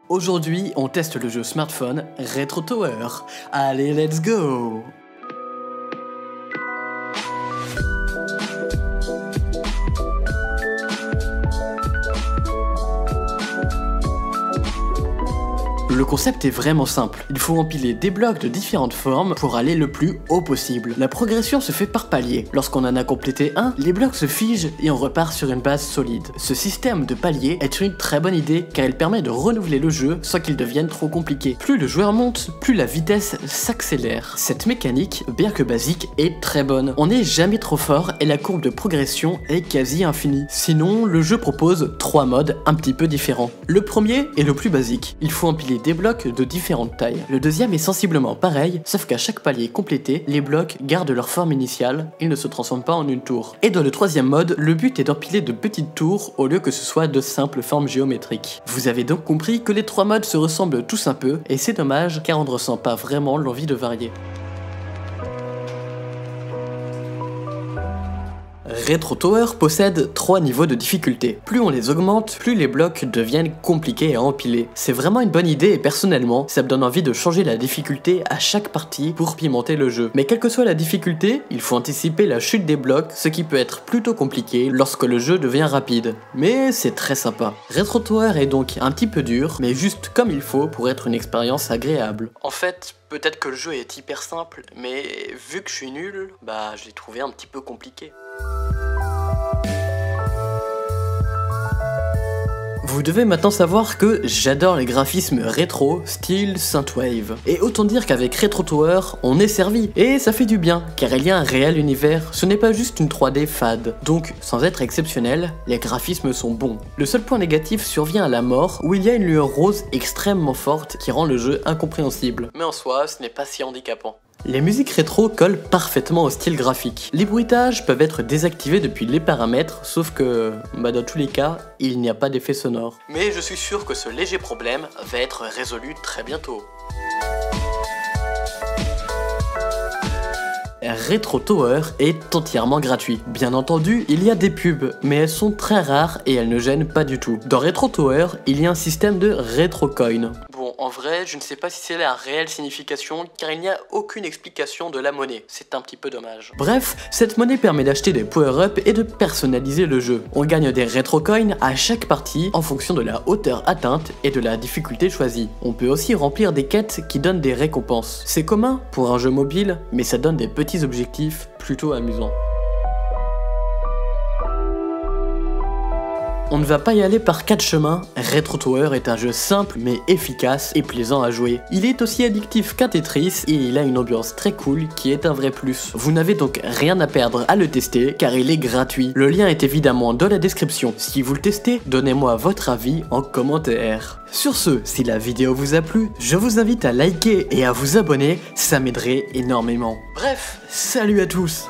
Aujourd'hui, on teste le jeu smartphone Retro Tower. Allez, let's go! Le concept est vraiment simple, il faut empiler des blocs de différentes formes pour aller le plus haut possible. La progression se fait par paliers. Lorsqu'on en a complété un, les blocs se figent et on repart sur une base solide. Ce système de paliers est une très bonne idée car il permet de renouveler le jeu sans qu'il devienne trop compliqué. Plus le joueur monte, plus la vitesse s'accélère. Cette mécanique, bien que basique, est très bonne. On n'est jamais trop fort et la courbe de progression est quasi infinie. Sinon, le jeu propose 3 modes un petit peu différents. Le premier est le plus basique. Il faut empiler des blocs de différentes tailles. Le deuxième est sensiblement pareil, sauf qu'à chaque palier complété, les blocs gardent leur forme initiale, ils ne se transforment pas en une tour. Et dans le troisième mode, le but est d'empiler de petites tours au lieu que ce soit de simples formes géométriques. Vous avez donc compris que les 3 modes se ressemblent tous un peu, et c'est dommage car on ne ressent pas vraiment l'envie de varier. Retro Tower possède 3 niveaux de difficulté. Plus on les augmente, plus les blocs deviennent compliqués à empiler. C'est vraiment une bonne idée et personnellement, ça me donne envie de changer la difficulté à chaque partie pour pimenter le jeu. Mais quelle que soit la difficulté, il faut anticiper la chute des blocs, ce qui peut être plutôt compliqué lorsque le jeu devient rapide. Mais c'est très sympa. Retro Tower est donc un petit peu dur, mais juste comme il faut pour être une expérience agréable. En fait, peut-être que le jeu est hyper simple, mais vu que je suis nul, je l'ai trouvé un petit peu compliqué. Vous devez maintenant savoir que j'adore les graphismes rétro, style Synthwave. Et autant dire qu'avec Retro Tower, on est servi. Et ça fait du bien, car il y a un réel univers, ce n'est pas juste une 3D fade. Donc, sans être exceptionnel, les graphismes sont bons. Le seul point négatif survient à la mort, où il y a une lueur rose extrêmement forte qui rend le jeu incompréhensible. Mais en soi, ce n'est pas si handicapant. Les musiques rétro collent parfaitement au style graphique. Les bruitages peuvent être désactivés depuis les paramètres, sauf que, dans tous les cas, il n'y a pas d'effet sonore. Mais je suis sûr que ce léger problème va être résolu très bientôt. Retro Tower est entièrement gratuit. Bien entendu, il y a des pubs, mais elles sont très rares et elles ne gênent pas du tout. Dans Retro Tower, il y a un système de rétrocoin. Bon, en vrai, je ne sais pas si c'est la réelle signification, car il n'y a aucune explication de la monnaie. C'est un petit peu dommage. Bref, cette monnaie permet d'acheter des power-ups et de personnaliser le jeu. On gagne des rétrocoins à chaque partie en fonction de la hauteur atteinte et de la difficulté choisie. On peut aussi remplir des quêtes qui donnent des récompenses. C'est commun pour un jeu mobile, mais ça donne des petits objectifs plutôt amusants. On ne va pas y aller par 4 chemins, Retro Tower est un jeu simple mais efficace et plaisant à jouer. Il est aussi addictif qu'un Tetris et il a une ambiance très cool qui est un vrai plus. Vous n'avez donc rien à perdre à le tester car il est gratuit. Le lien est évidemment dans la description. Si vous le testez, donnez-moi votre avis en commentaire. Sur ce, si la vidéo vous a plu, je vous invite à liker et à vous abonner, ça m'aiderait énormément. Bref, salut à tous!